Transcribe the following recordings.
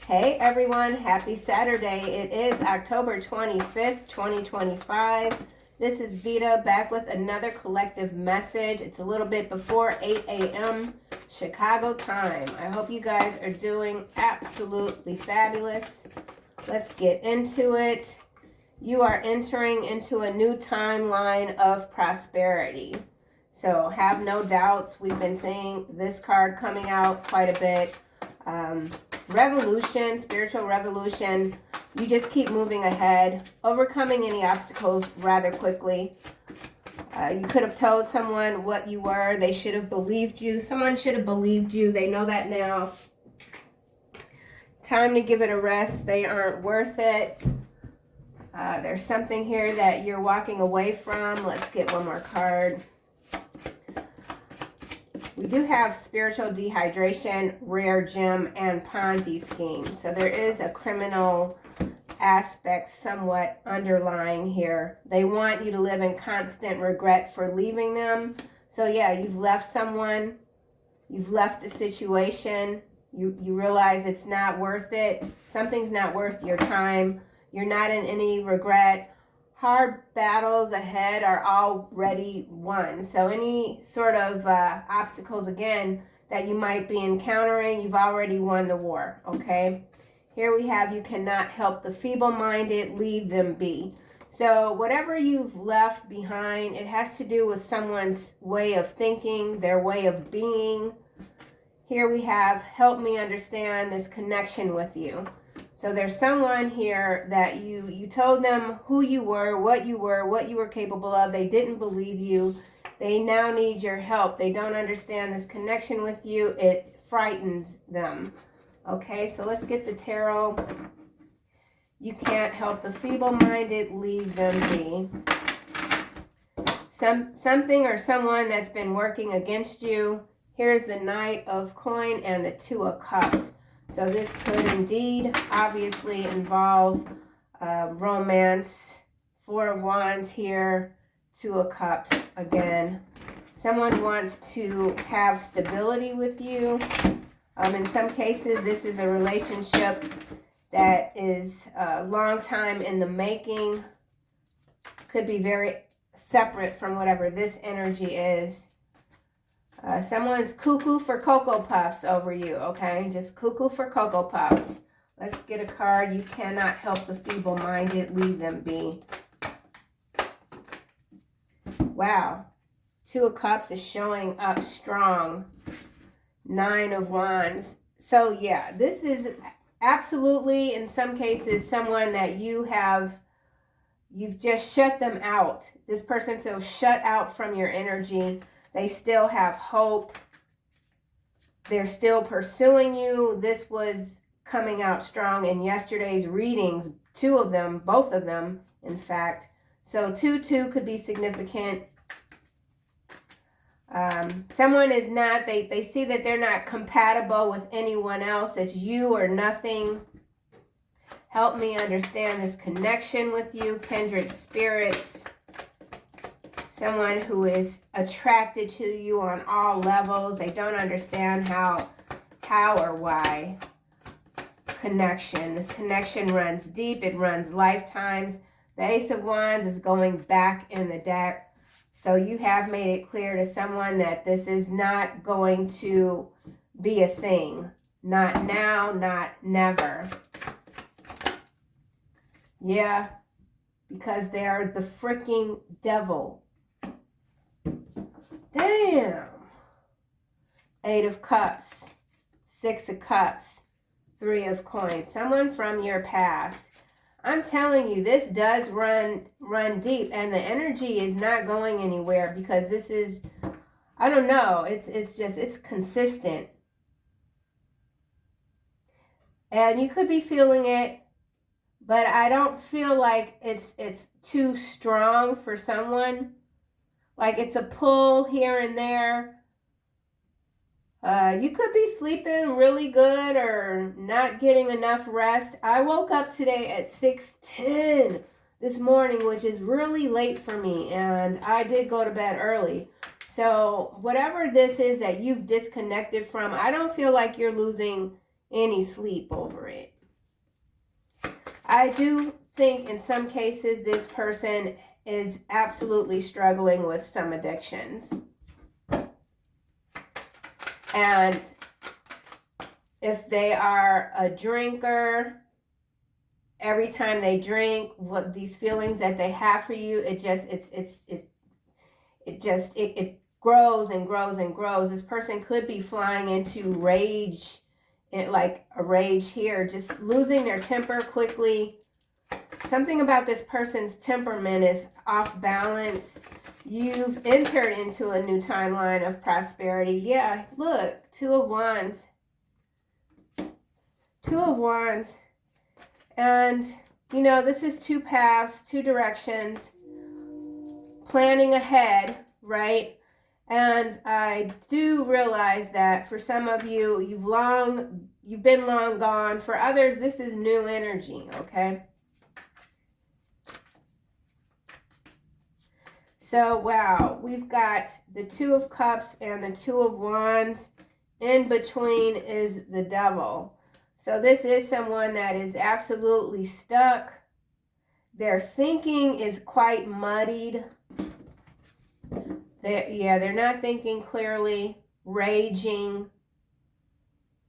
Hey everyone, happy Saturday. It is October 25th, 2025. This is Veda back with another collective message. It's a little bit before 8 a.m. Chicago time. I hope you guys are doing absolutely fabulous. Let's get into it. You are entering into a new timeline of prosperity. So have no doubts. We've been seeing this card coming out quite a bit. Revolution, spiritual revolution. You just keep moving ahead, overcoming any obstacles rather quickly. You could have told someone what you were. They should have believed you. Someone should have believed you. They know that now. Time to give it a rest. They aren't worth it. There's something here that you're walking away from. Let's get one more card. We do have spiritual dehydration, rare gem, and Ponzi scheme. So there is a criminal aspect somewhat underlying here. They want you to live in constant regret for leaving them. So yeah, you've left someone, you've left the situation, you realize it's not worth it. Something's not worth your time. You're not in any regret. Hard battles ahead are already won. So any sort of obstacles, again, that you might be encountering, you've already won the war, okay? Here we have, you cannot help the feeble-minded, leave them be. So whatever you've left behind, it has to do with someone's way of thinking, their way of being. Here we have, help me understand this connection with you. So there's someone here that you told them who you were, what you were capable of. They didn't believe you. They now need your help. They don't understand this connection with you. It frightens them. Okay, so let's get the tarot. You can't help the feeble-minded, leave them be. Something or someone that's been working against you. Here's the Knight of Coin and the Two of Cups. So this could indeed obviously involve romance. Four of Wands here, Two of Cups again. Someone wants to have stability with you. In some cases, this is a relationship that is a long time in the making. Could be very separate from whatever this energy is. Someone's cuckoo for Cocoa Puffs over you, okay? Just cuckoo for Cocoa Puffs. Let's get a card. You cannot help the feeble-minded, leave them be. Wow. Two of Cups is showing up strong. Nine of Wands. So, yeah, this is absolutely, in some cases, someone that you've just shut them out. This person feels shut out from your energy. They still have hope. They're still pursuing you. This was coming out strong in yesterday's readings. Two of them, both of them, in fact. So 2-2 could be significant. Someone is not, they see that they're not compatible with anyone else. It's you or nothing. Help me understand this connection with you, kindred spirits. Someone who is attracted to you on all levels. They don't understand how or why. Connection. This connection runs deep. It runs lifetimes. The Ace of Wands is going back in the deck. So you have made it clear to someone that this is not going to be a thing. Not now, not never. Yeah, because they are the freaking devil. Damn. Eight of Cups, Six of Cups, Three of Coins. Someone from your past. I'm telling you, this does run deep, and the energy is not going anywhere because this is, I don't know, it's consistent. And you could be feeling it, but I don't feel like it's too strong for someone. Like it's a pull here and there. You could be sleeping really good or not getting enough rest. I woke up today at 6:10 this morning, which is really late for me. And I did go to bed early. So whatever this is that you've disconnected from, I don't feel like you're losing any sleep over it. I do think in some cases this person is absolutely struggling with some addictions. And if they are a drinker, every time they drink, what these feelings that they have for you, it grows and grows and grows. This person could be flying into rage, like a rage here, just losing their temper quickly. Something about this person's temperament is off balance. You've entered into a new timeline of prosperity. Yeah, look, Two of Wands. Two of Wands. And, you know, this is two paths, two directions, planning ahead, right? And I do realize that for some of you, you've been long gone. For others, this is new energy, okay? So, wow, we've got the Two of Cups and the Two of Wands. In between is the Devil. So this is someone that is absolutely stuck. Their thinking is quite muddied. They're not thinking clearly, raging.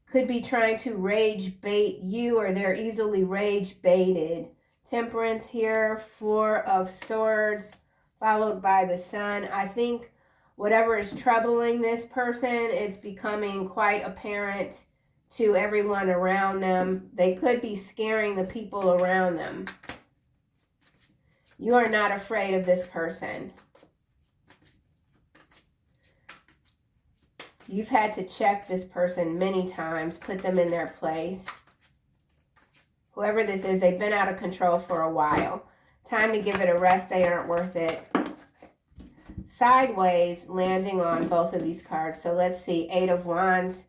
Could be trying to rage bait you, or they're easily rage baited. Temperance here, Four of Swords, followed by the Sun. I think whatever is troubling this person, it's becoming quite apparent to everyone around them. They could be scaring the people around them. You are not afraid of this person. You've had to check this person many times, put them in their place. Whoever this is, they've been out of control for a while. Time to give it a rest. They aren't worth it. Sideways, landing on both of these cards. So let's see, Eight of Wands.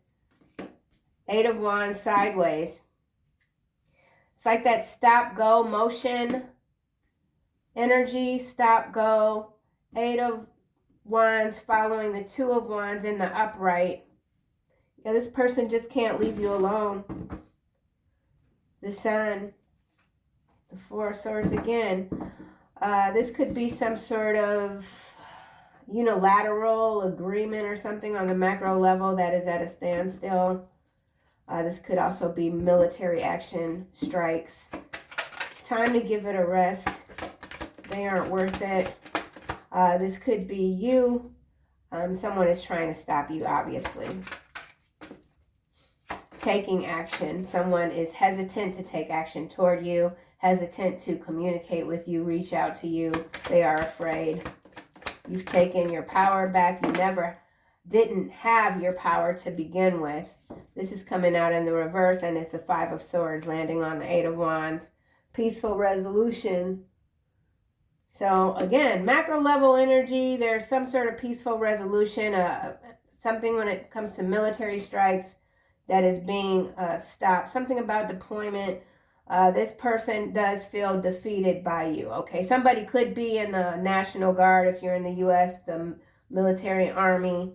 Eight of Wands sideways. It's like that stop-go motion energy, stop-go. Eight of Wands following the Two of Wands in the upright. Yeah, this person just can't leave you alone. The Sun. The Four of Swords again. This could be some sort of unilateral agreement or something on the macro level that is at a standstill. This could also be military action, strikes. Time to give it a rest. They aren't worth it. This could be you. Someone is trying to stop you, obviously. Taking action. Someone is hesitant to take action toward you, hesitant to communicate with you, reach out to you. They are afraid. You've taken your power back. You never didn't have your power to begin with. This is coming out in the reverse, and it's the Five of Swords landing on the Eight of Wands. Peaceful resolution. So again, macro level energy, there's some sort of peaceful resolution, something when it comes to military strikes that is being stopped, something about deployment. This person does feel defeated by you, okay? Somebody could be in the National Guard if you're in the U.S., the military army.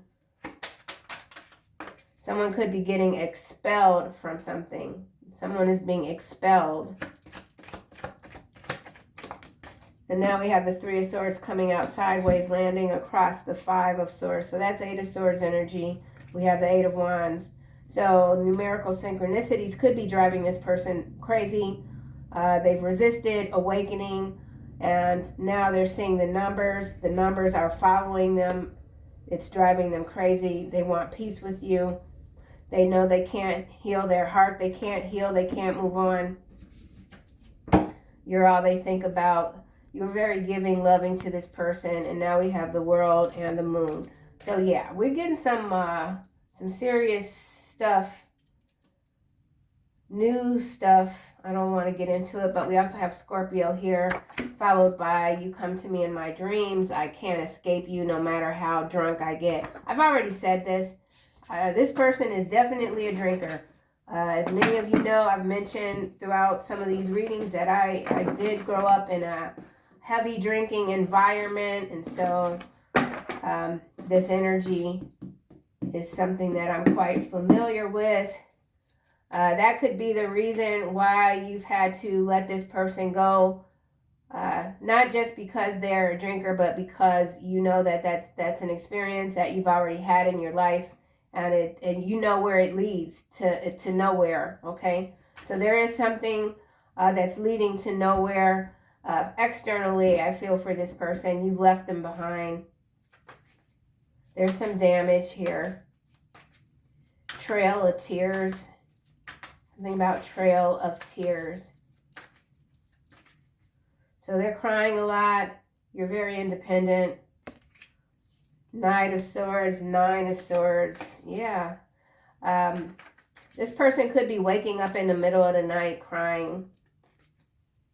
Someone could be getting expelled from something. Someone is being expelled. And now we have the Three of Swords coming out sideways, landing across the Five of Swords. So that's Eight of Swords energy. We have the Eight of Wands. So numerical synchronicities could be driving this person crazy. They've resisted awakening, and now they're seeing the numbers. The numbers are following them. It's driving them crazy. They want peace with you. They know they can't heal their heart. They can't heal. They can't move on. You're all they think about. You're very giving, loving to this person. And now we have the World and the Moon. So yeah, we're getting some serious stuff. New stuff. I don't want to get into it, but we also have Scorpio here, followed by you come to me in my dreams. I can't escape you no matter how drunk I get. I've already said this. This person is definitely a drinker. As many of you know, I've mentioned throughout some of these readings that I did grow up in a heavy drinking environment, and so this energy is something that I'm quite familiar with. That could be the reason why you've had to let this person go. Not just because they're a drinker, but because you know that that's an experience that you've already had in your life, and you know where it leads to nowhere. Okay, so there is something that's leading to nowhere. Externally, I feel for this person. You've left them behind. There's some damage here. Trail of tears. Something about trail of tears. So they're crying a lot. You're very independent. Knight of Swords, Nine of Swords. Yeah. This person could be waking up in the middle of the night crying.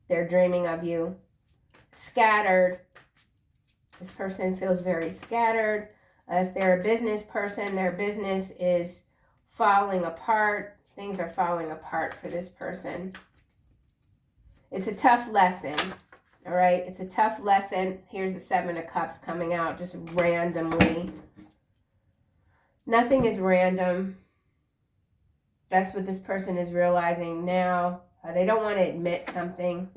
They're dreaming of you. Scattered. This person feels very scattered. If they're a business person, their business is falling apart. Things are falling apart for this person. It's a tough lesson. All right, it's a tough lesson. Here's the Seven of Cups coming out just randomly. Nothing is random. That's what this person is realizing now. They don't want to admit something.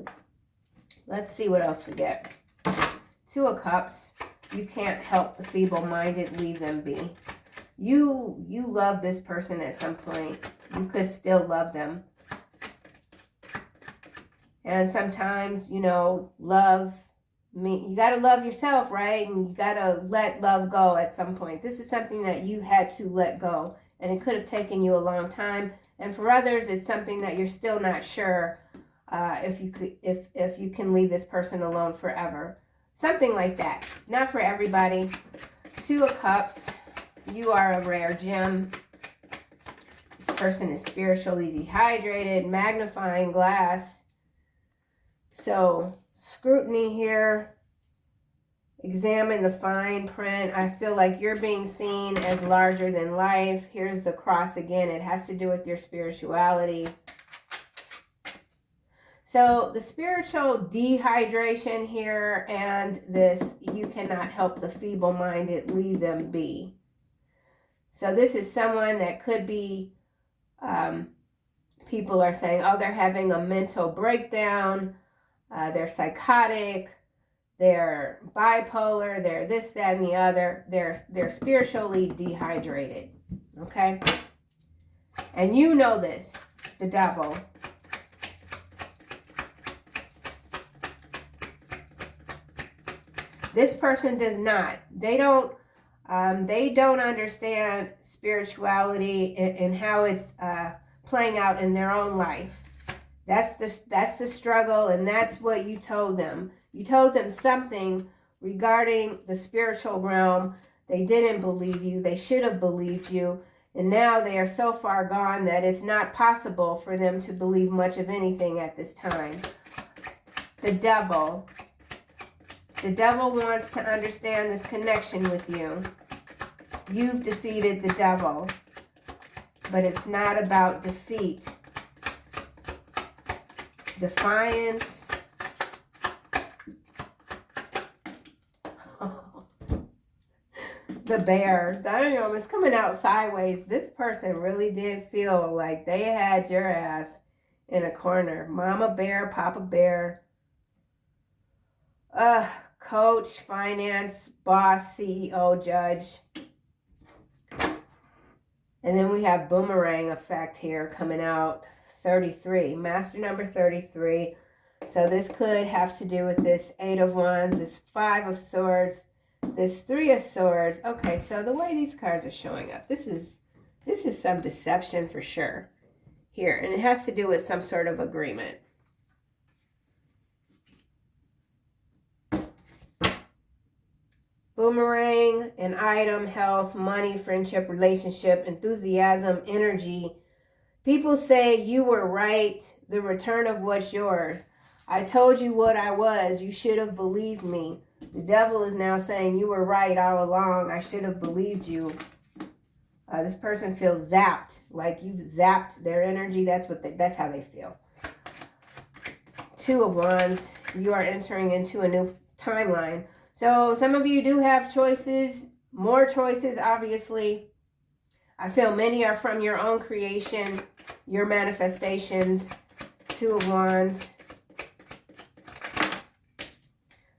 Let's see what else we get. Two of Cups. You can't help the feeble-minded. Leave them be. You love this person at some point. You could still love them. And sometimes, you know, love, you got to love yourself, right? And you got to let love go at some point. This is something that you had to let go. And it could have taken you a long time. And for others, it's something that you're still not sure if you can leave this person alone forever. Something like that. Not for everybody. Two of Cups. You are a rare gem. This person is spiritually dehydrated. Magnifying glass. So, scrutiny here. Examine the fine print. I feel like you're being seen as larger than life. Here's the cross again. It has to do with your spirituality. So, the spiritual dehydration here and this, you cannot help the feeble-minded, leave them be. So, this is someone that could be, people are saying, oh, they're having a mental breakdown. They're psychotic, they're bipolar, they're this, that, and the other. They're spiritually dehydrated, okay? And you know this, the devil. This person does not. They don't understand spirituality and how it's playing out in their own life. That's the struggle, and that's what you told them. You told them something regarding the spiritual realm. They didn't believe you. They should have believed you. And now they are so far gone that it's not possible for them to believe much of anything at this time. The devil. The devil wants to understand this connection with you. You've defeated the devil. But it's not about defeat. Defiance. The bear. Damn, it's coming out sideways. This person really did feel like they had your ass in a corner. Mama bear, Papa bear. Coach, finance, boss, CEO, judge. And then we have boomerang effect here coming out. 33, master number 33. So this could have to do with this 8 of Wands, this 5 of Swords, this 3 of Swords. Okay, so the way these cards are showing up, this is some deception for sure here, and it has to do with some sort of agreement. Boomerang, an item, health, money, friendship, relationship, enthusiasm, energy. People say you were right, the return of what's yours. I told you what I was, you should have believed me. The devil is now saying you were right all along, I should have believed you. This person feels zapped, like you've zapped their energy. That's how they feel. 2 of Wands, you are entering into a new timeline. So some of you do have choices, more choices, obviously. I feel many are from your own creation. your manifestations. Two of Wands.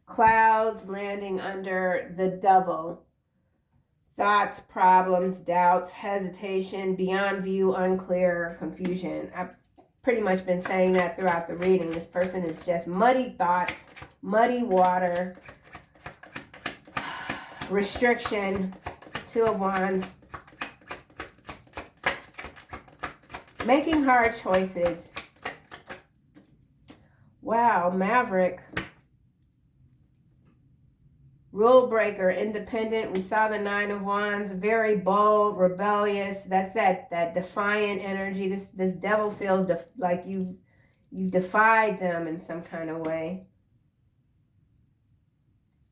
Clouds landing under the Devil. Thoughts, problems, doubts, hesitation, beyond view, unclear, confusion. I've pretty much been saying that throughout the reading. This person is just muddy thoughts, muddy water, restriction. Two of Wands. Making hard choices. Wow, Maverick. Rule breaker, independent. We saw the Nine of Wands. Very bold, rebellious. That's that defiant energy. This devil feels like you defied them in some kind of way.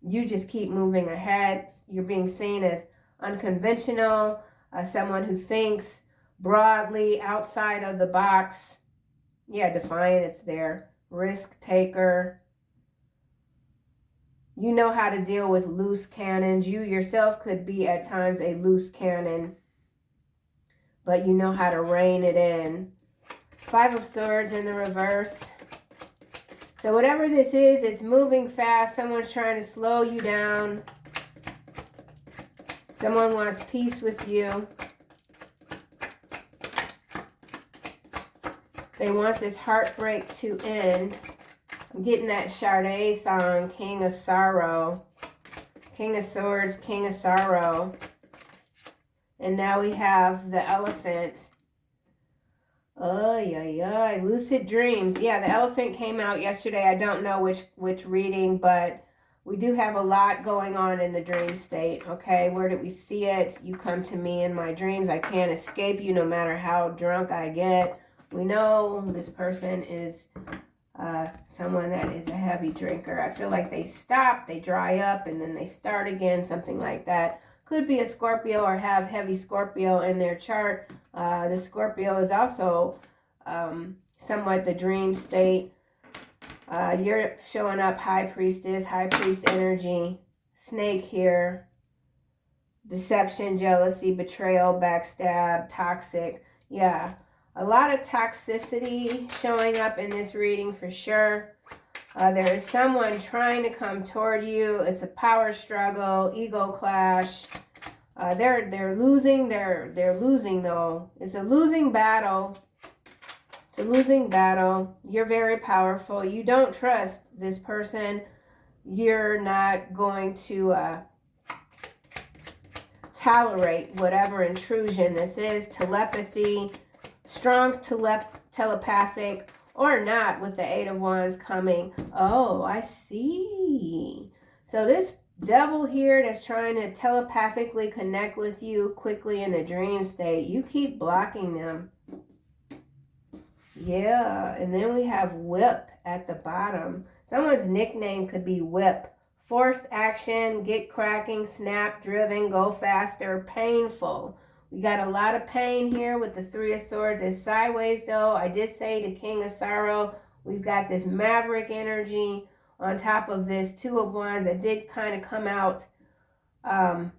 You just keep moving ahead. You're being seen as unconventional, someone who thinks broadly, outside of the box. Yeah, defiant, it's there. Risk taker. You know how to deal with loose cannons. You yourself could be at times a loose cannon, but you know how to rein it in. Five of Swords in the reverse. So whatever this is, it's moving fast. Someone's trying to slow you down. Someone wants peace with you. They want this heartbreak to end. I'm getting that Sade song, King of Sorrow. King of Swords, King of Sorrow. And now we have the Elephant. Oh, yeah. Lucid dreams. Yeah, the Elephant came out yesterday. I don't know which reading, but we do have a lot going on in the dream state. Okay, where did we see it? You come to me in my dreams. I can't escape you no matter how drunk I get. We know this person is someone that is a heavy drinker. I feel like they stop, they dry up, and then they start again, something like that. Could be a Scorpio or have heavy Scorpio in their chart. The Scorpio is also somewhat the dream state. You're showing up High Priestess, High Priest energy, Snake here, deception, jealousy, betrayal, backstab, toxic. Yeah, a lot of toxicity showing up in this reading for sure. There is someone trying to come toward you. It's a power struggle, ego clash. They're losing. They're losing though. It's a losing battle. It's a losing battle. You're very powerful. You don't trust this person. You're not going to tolerate whatever intrusion this is. Telepathy, strong telepathic, or not with the Eight of Wands coming. Oh, I see. So this devil here that's trying to telepathically connect with you quickly in a dream state, you keep blocking them. Yeah, and then we have Whip at the bottom. Someone's nickname could be Whip. Forced action, get cracking, snap, driven, go faster, painful. We got a lot of pain here with the Three of Swords. It's sideways though. I did say the King of Sorrow. We've got this Maverick energy on top of this Two of Wands that did kind of come out at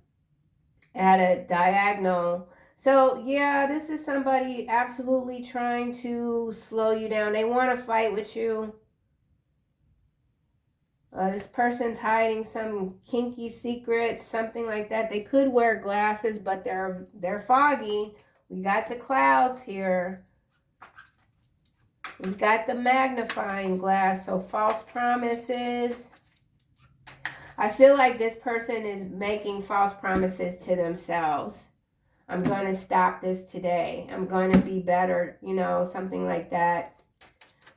a diagonal. So yeah, this is somebody absolutely trying to slow you down. They want to fight with you. This person's hiding some kinky secrets, something like that. They could wear glasses, but they're foggy. We got the clouds here. We've got the magnifying glass, so false promises. I feel like this person is making false promises to themselves. I'm going to stop this today. I'm going to be better, you know, something like that.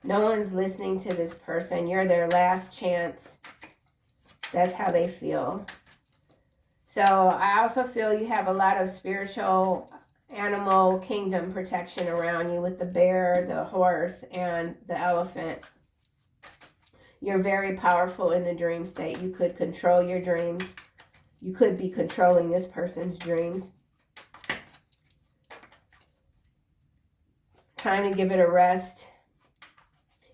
No one's listening to this person. You're their last chance. That's how they feel. So I also feel you have a lot of spiritual animal kingdom protection around you with the bear, the horse, and the elephant. You're very powerful in the dream state. You could control your dreams. You could be controlling this person's dreams. Time to give it a rest.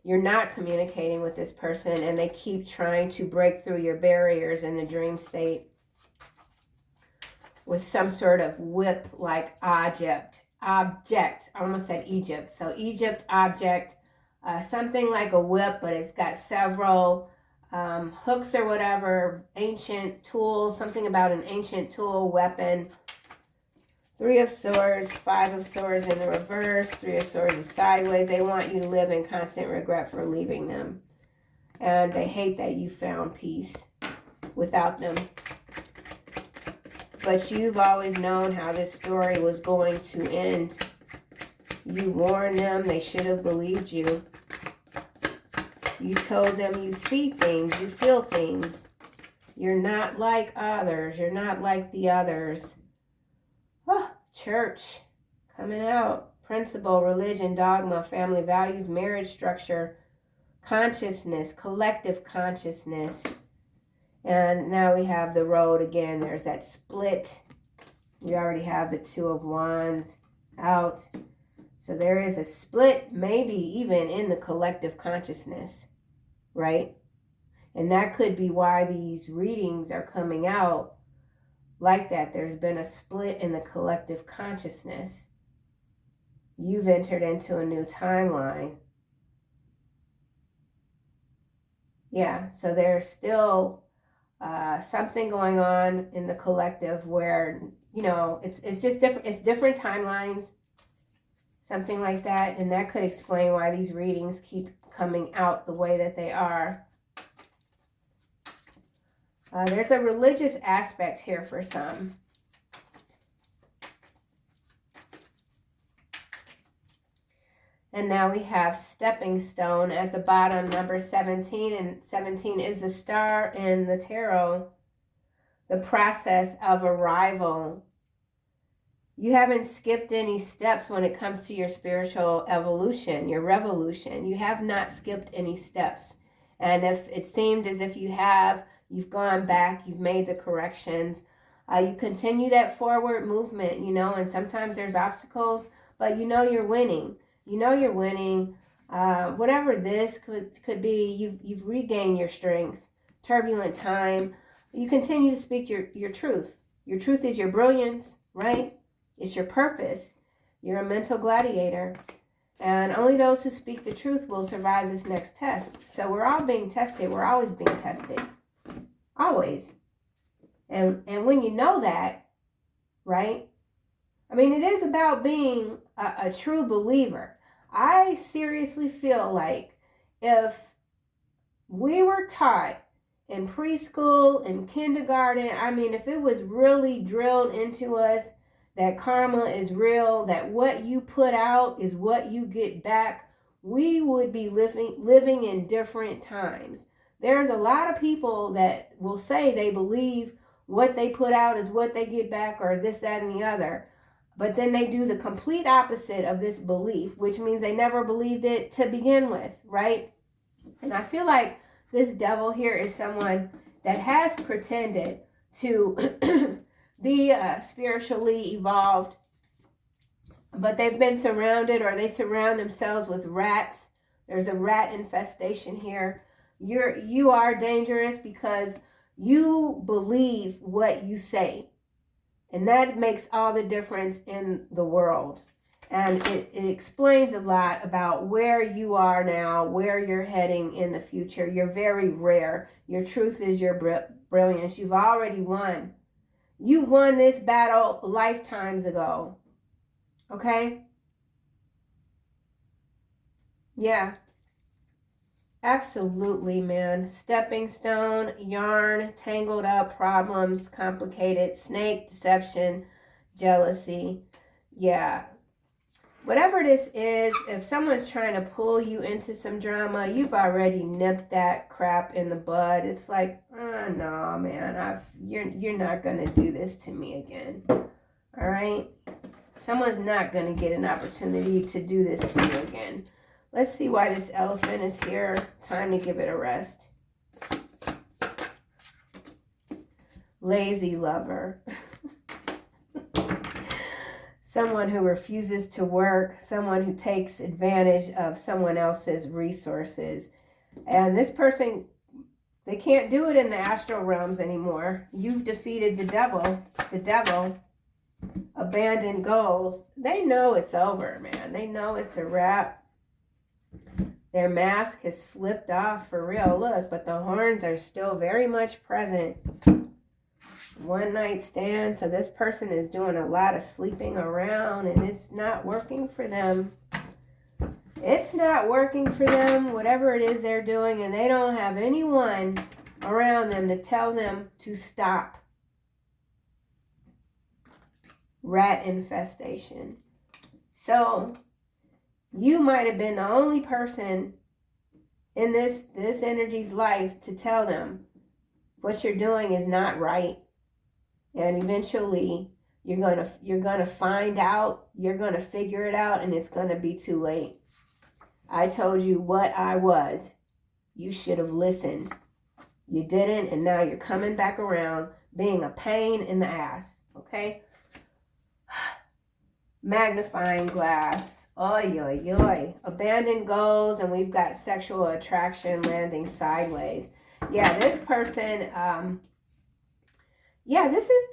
You're not communicating with this person and they keep trying to break through your barriers in the dream state with some sort of whip-like object. object. I almost said Egypt. So Egypt object, something like a whip, but it's got several hooks or whatever, ancient tool, something about an ancient tool, weapon. 3 of Swords, 5 of Swords in the reverse, 3 of Swords is sideways. They want you to live in constant regret for leaving them. And they hate that you found peace without them. But you've always known how this story was going to end. You warned them. They should have believed you. You told them you see things. You feel things. You're not like others. You're not like the others. Oh, church. Coming out. Principle, religion, dogma, family values, marriage structure, consciousness, collective consciousness. And now we have the road again. There's that split. We already have the 2 of Wands out. So there is a split, maybe even in the collective consciousness, right? And that could be why these readings are coming out like that. There's been a split in the collective consciousness. You've entered into a new timeline. Yeah, so there's still something going on in the collective where, you know, it's just different. It's different timelines, something like that. And that could explain why these readings keep coming out the way that they are. There's a religious aspect here for some. And now we have stepping stone at the bottom, number 17. And 17 is the star in the tarot. The process of arrival. You haven't skipped any steps when it comes to your spiritual evolution, your revolution. You have not skipped any steps. And if it seemed as if you have, you've gone back, you've made the corrections. You continue that forward movement, you know, and sometimes there's obstacles, but you know you're winning. You know you're winning. Whatever this could be, you've regained your strength. Turbulent time. You continue to speak your truth. Your truth is your brilliance, right? It's your purpose. You're a mental gladiator. And only those who speak the truth will survive this next test. So we're all being tested. We're always being tested. Always. And when you know that, right? I mean, it is about being a true believer. I seriously feel like if we were taught in preschool and kindergarten, I mean, if it was really drilled into us that karma is real, that what you put out is what you get back, we would be living in different times. There's a lot of people that will say they believe what they put out is what they get back, or this, that, and the other. But then they do the complete opposite of this belief, which means they never believed it to begin with, right? And I feel like this devil here is someone that has pretended to be spiritually evolved, but they've been surrounded, or they surround themselves with rats. There's a rat infestation here. You are dangerous because you believe what you say. And that makes all the difference in the world. And it explains a lot about where you are now, where you're heading in the future. You're very rare. Your truth is your brilliance. You've already won. You won this battle lifetimes ago. Okay? Yeah. Absolutely, man. Stepping stone, yarn, tangled up, problems, complicated, snake, deception, jealousy. Yeah. Whatever this is, if someone's trying to pull you into some drama, you've already nipped that crap in the bud. It's like, oh, no, man, you're not going to do this to me again. All right? Someone's not going to get an opportunity to do this to you again. Let's see why this elephant is here. Time to give it a rest. Lazy lover. Someone who refuses to work. Someone who takes advantage of someone else's resources. And this person, they can't do it in the astral realms anymore. You've defeated the devil. The devil. abandoned goals, they know it's over, man. They know it's a wrap. Their mask has slipped off for real. Look, but the horns are still very much present. One night stand. So this person is doing a lot of sleeping around and it's not working for them. It's not working for them, whatever it is they're doing, and they don't have anyone around them to tell them to stop. Rat infestation. So you might have been the only person in this energy's life to tell them what you're doing is not right. And eventually you're gonna find out, you're gonna figure it out, and it's gonna be too late. I told you what I was. You should have listened. You didn't, and now you're coming back around being a pain in the ass. Okay? Magnifying glass. Oy, oy, oy. Abandoned goals, and we've got sexual attraction landing sideways. Yeah, this person,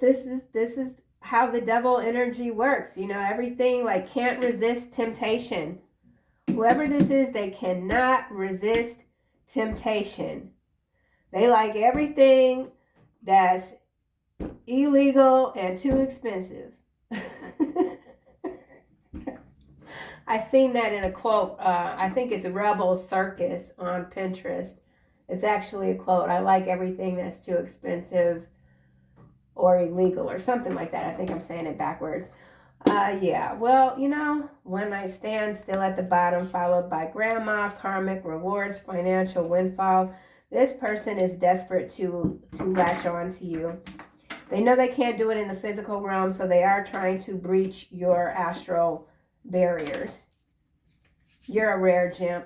this is how the devil energy works. You know, everything like can't resist temptation. Whoever this is, they cannot resist temptation. They like everything that's illegal and too expensive. I seen that in a quote. I think it's Rebel Circus on Pinterest. It's actually a quote. I like everything that's too expensive or illegal or something like that. I think I'm saying it backwards. Yeah, well, you know, one night stand still at the bottom, followed by grandma, karmic rewards, financial windfall. This person is desperate to latch on to you. They know they can't do it in the physical realm, so they are trying to breach your astral barriers. You're a rare gem.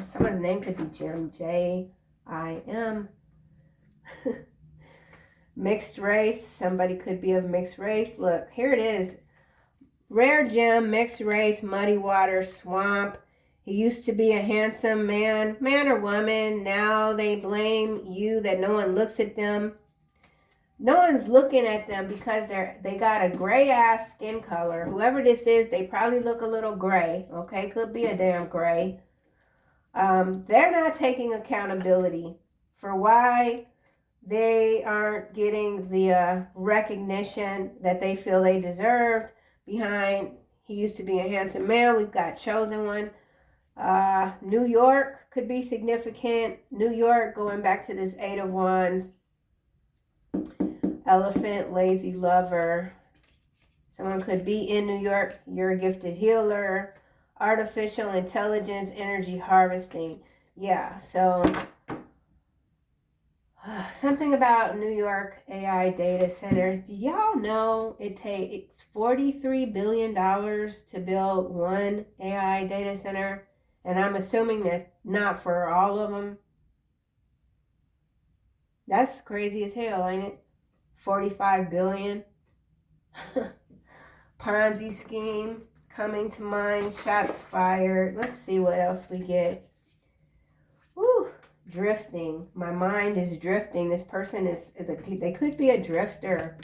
Someone's name could be Jim. J-I-M. Mixed race. Somebody could be of mixed race. Look, here it is. Rare gem, mixed race, muddy water, swamp. He used to be a handsome man or woman. Now they blame you that no one looks at them. No one's looking at them because they got a gray ass skin color. Whoever this is, they probably look a little gray. Okay, could be a damn gray. They're not taking accountability for why they aren't getting the recognition that they feel they deserved behind he used to be a handsome man. We've got chosen one. New York could be significant. New York, going back to this Eight of Wands. Elephant, lazy lover. Someone could be in New York. You're a gifted healer. Artificial intelligence, energy harvesting. Yeah, so something about New York AI data centers. Do y'all know it takes $43 billion to build one AI data center? And I'm assuming that's not for all of them. That's crazy as hell, ain't it? 45 billion. Ponzi scheme coming to mind. Shots fired. Let's see what else we get. Woo. Drifting. My mind is drifting. This person is, they could be a drifter.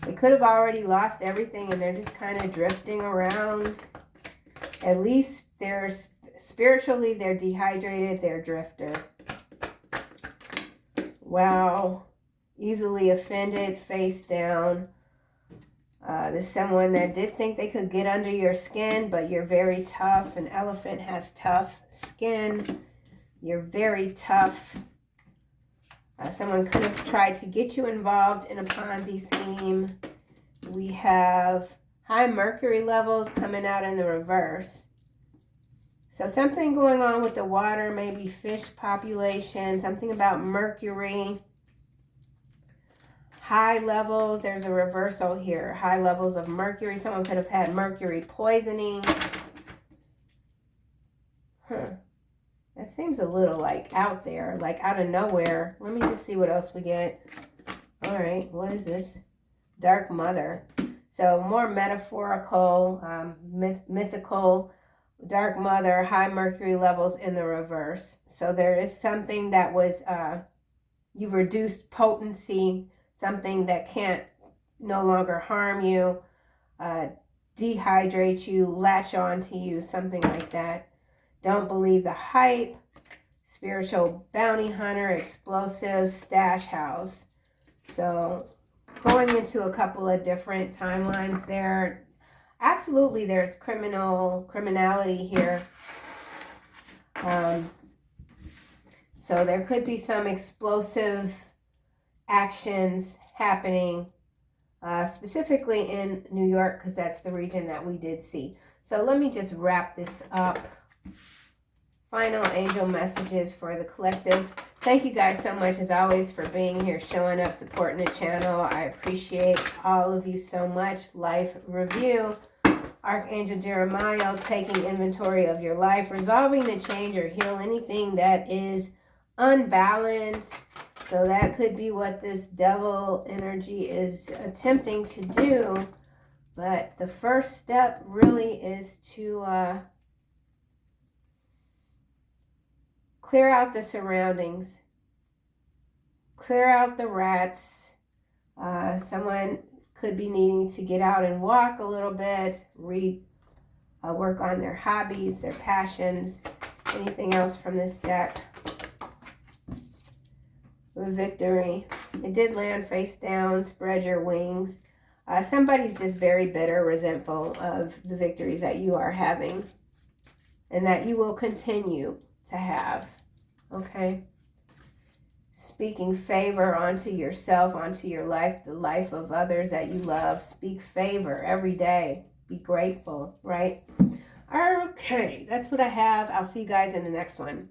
They could have already lost everything and they're just kind of drifting around. At least they're spiritually, they're dehydrated, they're drifter. Wow. Easily offended, face down. There's someone that did think they could get under your skin, but you're very tough. An elephant has tough skin. You're very tough. Someone could have tried to get you involved in a Ponzi scheme. We have high mercury levels coming out in the reverse. So something going on with the water, maybe fish population, something about mercury. High levels, there's a reversal here. High levels of mercury. Someone could have had mercury poisoning. That seems a little like out there, like out of nowhere. Let me just see what else we get. All right, what is this? Dark Mother. So more metaphorical, mythical. Dark Mother, high mercury levels in the reverse. So there is something that was, you've reduced potency, something that can't no longer harm you, dehydrate you, latch on to you, something like that. Don't believe the hype. Spiritual bounty hunter, explosive, stash house. So going into a couple of different timelines there. Absolutely, there's criminality here. So there could be some explosive actions happening, specifically in New York, because that's the region that we did see. So let me just wrap this up. Final angel messages for the collective. Thank you guys so much, as always, for being here, showing up, supporting the channel. I appreciate all of you so much. Life review. Archangel Jeremiah, taking inventory of your life, resolving to change or heal anything that is unbalanced. So that could be what this devil energy is attempting to do. But the first step really is to clear out the surroundings, clear out the rats. Someone could be needing to get out and walk a little bit, work on their hobbies, their passions. Anything else from this deck? Victory. It did land face down. Spread your wings. Somebody's just very bitter, resentful of the victories that you are having and that you will continue to have. Okay? Speaking favor onto yourself, onto your life, the life of others that you love. Speak favor every day. Be grateful, right? Okay, that's what I have. I'll see you guys in the next one.